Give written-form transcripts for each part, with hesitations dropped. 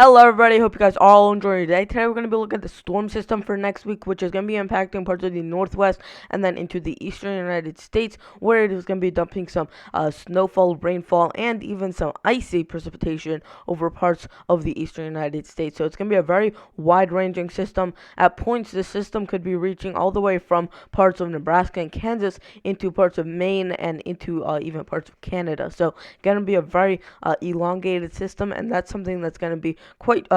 Hello, everybody. Hope you guys are all enjoying your day. Today, we're going to be looking at the storm system for next week, which is going to be impacting parts of the northwest and then into the eastern United States, where it is going to be dumping some snowfall, rainfall, and even some icy precipitation over parts of the eastern United States. So, it's going to be a very wide ranging system. At points, this system could be reaching all the way from parts of Nebraska and Kansas into parts of Maine and into even parts of Canada. So, going to be a very elongated system, and that's something that's going to be quite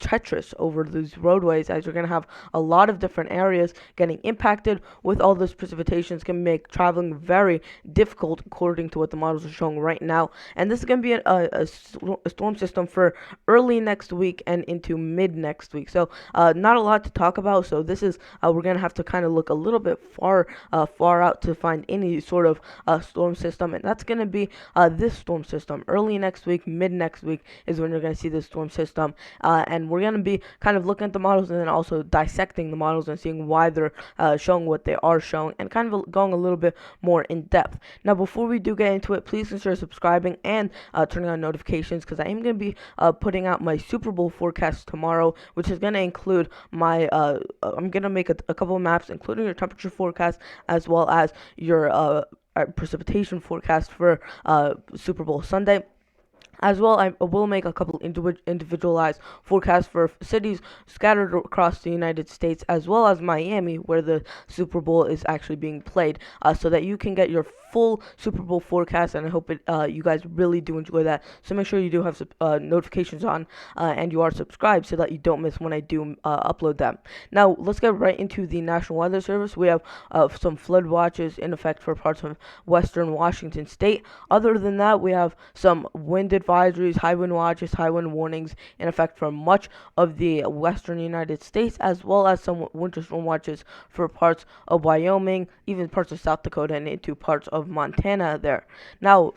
treacherous over these roadways, as you're going to have a lot of different areas getting impacted with all this precipitation. It's going to make traveling very difficult according to what the models are showing right now. And this is going to be a storm system for early next week and into mid next week. So not a lot to talk about. So this is we're going to have to kind of look a little bit far out to find any sort of storm system, and that's going to be this storm system. Early next week, mid next week is when you're going to see this storm system, and we're going to be kind of looking at the models and then also dissecting the models and seeing why they're showing what they are showing, and kind of going a little bit more in depth. Now, before we do get into it, please consider subscribing and turning on notifications, because I am going to be putting out my Super Bowl forecast tomorrow, which is going to include my I'm going to make a couple of maps, including your temperature forecast as well as your precipitation forecast for Super Bowl Sunday. As well, I will make a couple individualized forecasts for cities scattered across the United States, as well as Miami, where the Super Bowl is actually being played, so that you can get your full Super Bowl forecast. And I hope you guys really do enjoy that. So make sure you do have notifications on and you are subscribed so that you don't miss when I do upload them. Now, let's get right into the National Weather Service. We have some flood watches in effect for parts of western Washington state. Other than that, we have some wind advisories, high wind watches, high wind warnings in effect for much of the western United States, as well as some winter storm watches for parts of Wyoming, even parts of South Dakota, and into parts of Montana there. Now,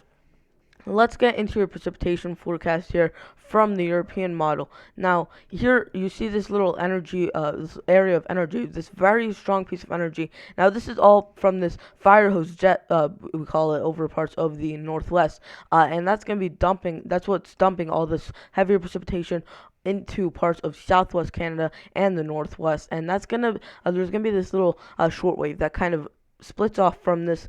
let's get into your precipitation forecast here from the European model. Now, here you see this little energy, this area of energy, this very strong piece of energy. Now, this is all from this fire hose jet, we call it, over parts of the northwest, and that's going to be dumping. That's what's dumping all this heavier precipitation into parts of southwest Canada and the northwest, and that's gonna there's gonna be this little shortwave that kind of splits off from this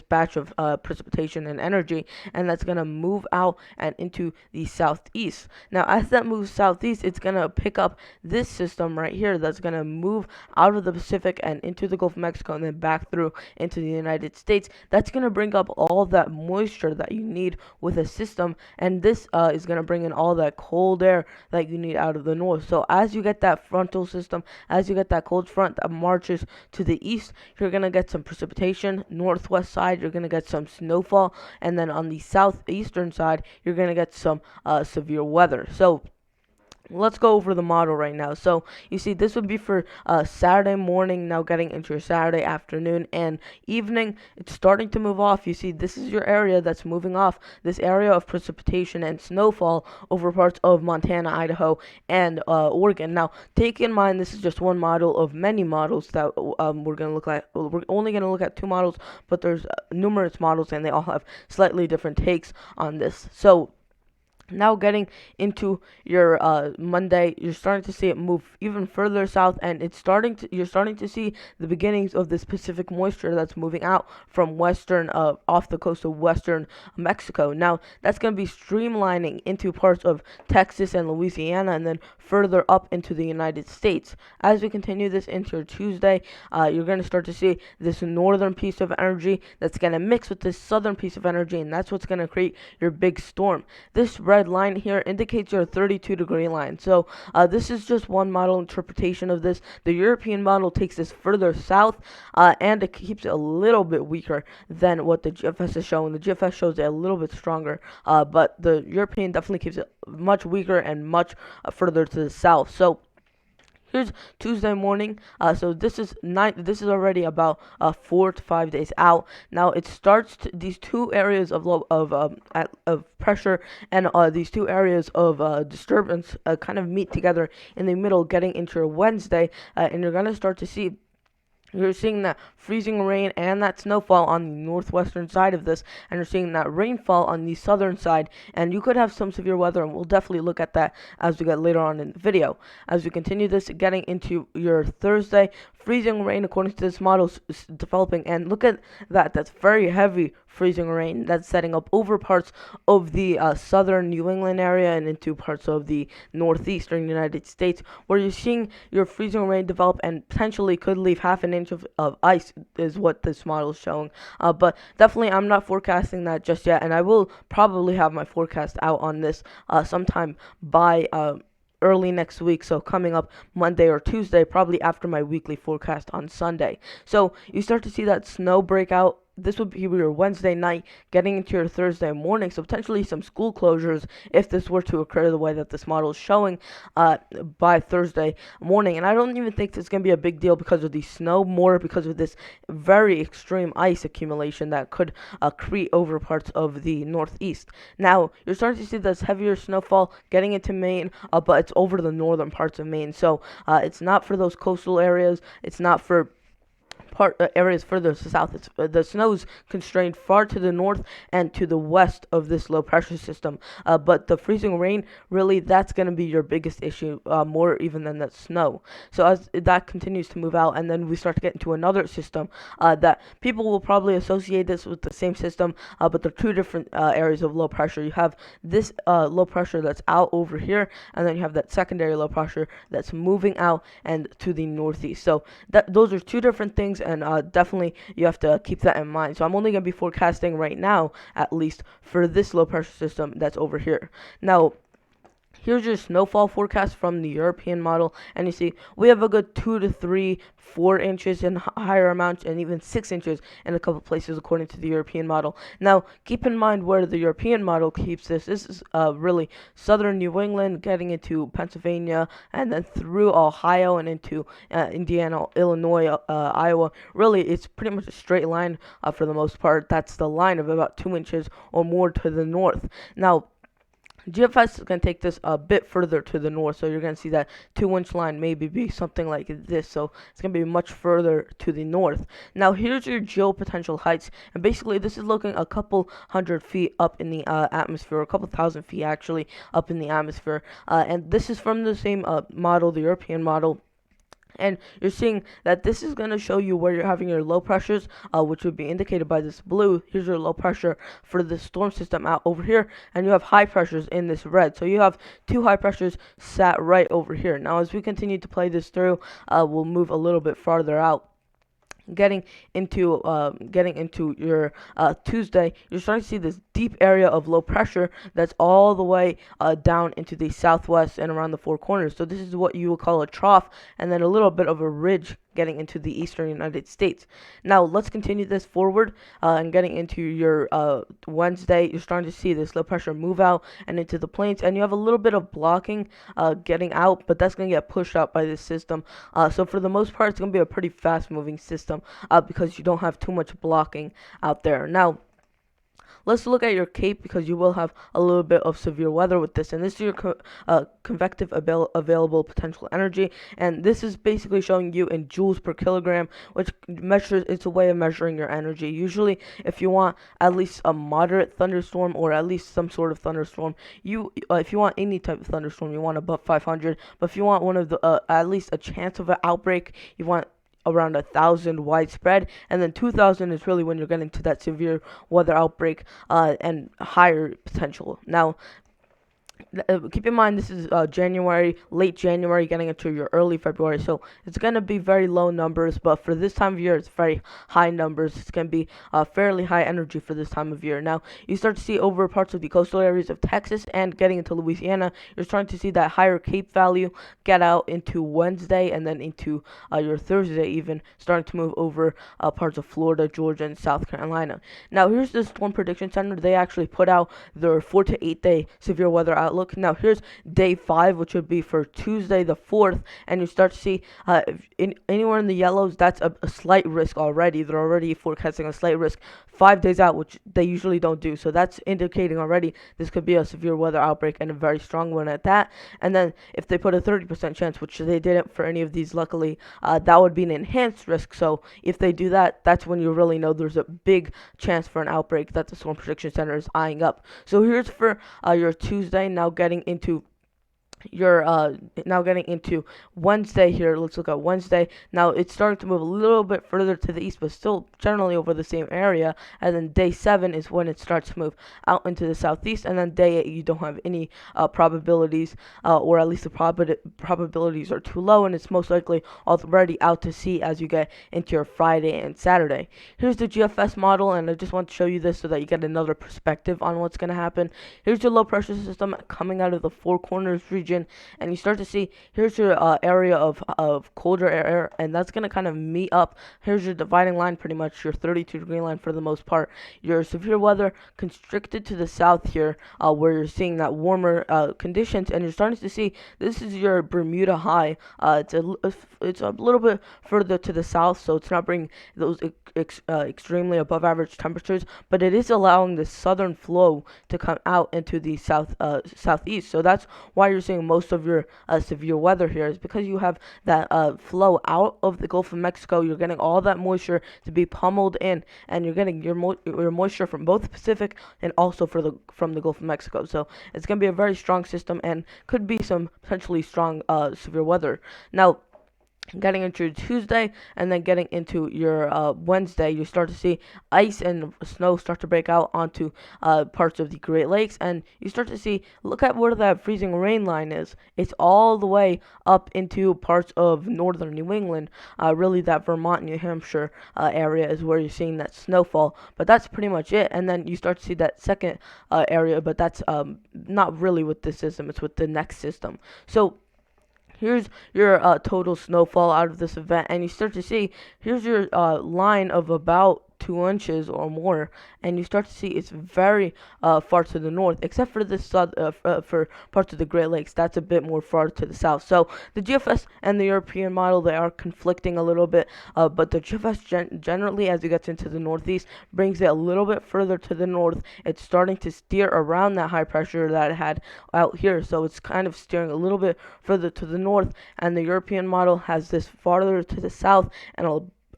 batch of precipitation and energy, and that's gonna move out and into the southeast. Now, as that moves southeast, it's gonna pick up this system right here that's gonna move out of the Pacific and into the Gulf of Mexico and then back through into the United States. That's gonna bring up all that moisture that you need with a system, and this is gonna bring in all that cold air that you need out of the north. So as you get that frontal system, as you get that cold front that marches to the east, you're going to get some precipitation. Northwest side, you're going to get some snowfall, and then on the southeastern side, you're going to get some severe weather. So let's go over the model right now. So you see, this would be for Saturday morning, now getting into your Saturday afternoon and evening. It's starting to move off. You see, this is your area that's moving off, this area of precipitation and snowfall over parts of Montana, Idaho, and Oregon. Now, take in mind, this is just one model of many models that we're going to look at. We're only going to look at two models, but there's numerous models, and they all have slightly different takes on this. So now getting into your Monday, you're starting to see it move even further south, and you're starting to see the beginnings of this Pacific moisture that's moving out from western off the coast of western Mexico. Now, that's going to be streamlining into parts of Texas and Louisiana, and then further up into the United States. As we continue this into your Tuesday, you're going to start to see this northern piece of energy that's going to mix with this southern piece of energy, and that's what's going to create your big storm. This red line here indicates your 32-degree line. So this is just one model interpretation of this. The European model takes this further south, and it keeps it a little bit weaker than what the GFS is showing. The GFS shows it a little bit stronger, but the European definitely keeps it much weaker and much further to the south. So here's Tuesday morning. So this is This is already about 4 to 5 days out. Now it starts these two areas of pressure and these two areas of disturbance kind of meet together in the middle, getting into your Wednesday, and you're gonna start to see you're seeing that freezing rain and that snowfall on the northwestern side of this, and you're seeing that rainfall on the southern side, and you could have some severe weather, and we'll definitely look at that as we get later on in the video. As we continue this, getting into your Thursday, freezing rain according to this model is developing, and look at that, that's very heavy freezing rain that's setting up over parts of the southern New England area and into parts of the northeastern United States, where you're seeing your freezing rain develop and potentially could leave half an inch of ice, is what this model is showing. But definitely, I'm not forecasting that just yet, and I will probably have my forecast out on this sometime by early next week, so coming up Monday or Tuesday, probably after my weekly forecast on Sunday. So you start to see that snow break out. This would be your Wednesday night, getting into your Thursday morning, so potentially some school closures if this were to occur the way that this model is showing by Thursday morning. And I don't even think this is going to be a big deal because of the snow, more because of this very extreme ice accumulation that could creep over parts of the northeast. Now, you're starting to see this heavier snowfall getting into Maine, but it's over the northern parts of Maine, so it's not for those coastal areas, it's not for areas further to south. The snow's constrained far to the north and to the west of this low pressure system. But the freezing rain, really, that's going to be your biggest issue, more even than that snow. So as that continues to move out, and then we start to get into another system that people will probably associate this with the same system, but they're two different areas of low pressure. You have this low pressure that's out over here, and then you have that secondary low pressure that's moving out and to the northeast. So those are two different things, and definitely you have to keep that in mind. So I'm only going to be forecasting right now, at least, for this low pressure system that's over here. Now, here's your snowfall forecast from the European model, and you see we have a good 2 to 3, 4 inches in higher amounts, and even 6 inches in a couple places according to the European model. Now, keep in mind where the European model keeps this. This is really southern New England, getting into Pennsylvania, and then through Ohio and into Indiana, Illinois, Iowa. Really, it's pretty much a straight line for the most part. That's the line of about 2 inches or more to the north. Now, GFS is going to take this a bit further to the north, so you're going to see that 2-inch line maybe be something like this, so it's going to be much further to the north. Now, here's your geopotential heights, and basically this is looking a couple hundred feet up in the atmosphere, a couple thousand feet actually up in the atmosphere, and this is from the same model, the European model. And you're seeing that this is going to show you where you're having your low pressures, which would be indicated by this blue. Here's your low pressure for the storm system out over here, and you have high pressures in this red. So you have two high pressures sat right over here. Now, as we continue to play this through, we'll move a little bit farther out. Getting into your Tuesday, you're starting to see this deep area of low pressure that's all the way down into the southwest and around the four corners. So this is what you would call a trough, and then a little bit of a ridge getting into the eastern United States. Now, let's continue this forward and getting into your Wednesday. You're starting to see this low pressure move out and into the plains, and you have a little bit of blocking getting out, but that's going to get pushed out by this system. So for the most part, it's going to be a pretty fast moving system because you don't have too much blocking out there. Now, let's look at your Cape, because you will have a little bit of severe weather with this, and this is your convective available potential energy, and this is basically showing you in joules per kilogram, which measures, it's a way of measuring your energy. Usually, if you want at least a moderate thunderstorm, or at least some sort of thunderstorm, if you want any type of thunderstorm, you want above 500, but if you want one of the at least a chance of an outbreak, you want around 1,000 widespread, and then 2,000 is really when you're getting to that severe weather outbreak and higher potential. Now, keep in mind, this is January, late January, getting into your early February, so it's going to be very low numbers, but for this time of year, it's very high numbers. It's going to be fairly high energy for this time of year. Now, you start to see over parts of the coastal areas of Texas and getting into Louisiana, you're starting to see that higher Cape value get out into Wednesday, and then into your Thursday even, starting to move over parts of Florida, Georgia, and South Carolina. Now, here's the Storm Prediction Center. They actually put out their 4 to 8 day severe weather outlook look. Now here's day 5, which would be for Tuesday the 4th, and you start to see anywhere in the yellows, that's a slight risk already. They're already forecasting a slight risk 5 days out, which they usually don't do. So that's indicating already this could be a severe weather outbreak, and a very strong one at that. And then if they put a 30% chance, which they didn't for any of these, luckily, that would be an enhanced risk. So if they do that, that's when you really know there's a big chance for an outbreak that the Storm Prediction Center is eyeing up. So here's for your Tuesday. Now getting into Wednesday here. Let's look at Wednesday. Now it's starting to move a little bit further to the east, but still generally over the same area. And then day 7 is when it starts to move out into the southeast. And then day 8, you don't have any probabilities, or at least the probabilities are too low, and it's most likely already out to sea as you get into your Friday and Saturday. Here's the GFS model, and I just want to show you this so that you get another perspective on what's going to happen. Here's your low pressure system coming out of the Four Corners region, and you start to see here's your area of colder air, and that's going to kind of meet up. Here's your dividing line, pretty much your 32-degree line for the most part. Your severe weather constricted to the south here, where you're seeing that warmer conditions, and you're starting to see this is your Bermuda high. It's a little bit further to the south, so it's not bringing those extremely above average temperatures, but it is allowing the southern flow to come out into the southeast. So that's why you're seeing most of your severe weather here, is because you have that flow out of the Gulf of Mexico. You're getting all that moisture to be pummeled in, and you're getting your moisture from both the Pacific and also from the Gulf of Mexico. So it's going to be a very strong system, and could be some potentially strong severe weather. Now, getting into Tuesday and then getting into your Wednesday, you start to see ice and snow start to break out onto parts of the Great Lakes, and you start to see, look at where that freezing rain line is. It's all the way up into parts of northern New England. Really, that Vermont, New Hampshire area is where you're seeing that snowfall, but that's pretty much it. And then you start to see that second area, but that's not really with this system, it's with the next system. So here's your total snowfall out of this event, and you start to see here's your line of about 2 inches or more, and you start to see it's very far to the north, except for this for parts of the Great Lakes. That's a bit more far to the south. So the GFS and the European model, they are conflicting a little bit, but the GFS generally, as it gets into the northeast, brings it a little bit further to the north. It's starting to steer around that high pressure that it had out here, so it's kind of steering a little bit further to the north, and the European model has this farther to the south and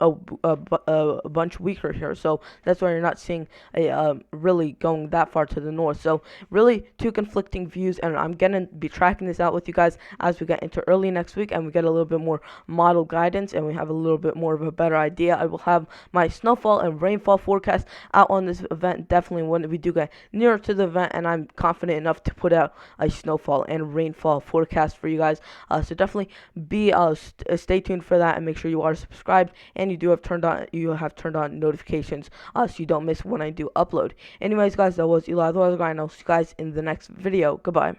a bunch weaker here. So that's why you're not seeing a really going that far to the north. So really two conflicting views, and I'm gonna be tracking this out with you guys as we get into early next week and we get a little bit more model guidance and we have a little bit more of a better idea. I will have my snowfall and rainfall forecast out on this event definitely when we do get nearer to the event, and I'm confident enough to put out a snowfall and rainfall forecast for you guys. So definitely be stay tuned for that, and make sure you are subscribed and you have turned on notifications so you don't miss when I do upload. Anyways, guys, that was Eli the Weather Guy, and I'll see you guys in the next video. Goodbye.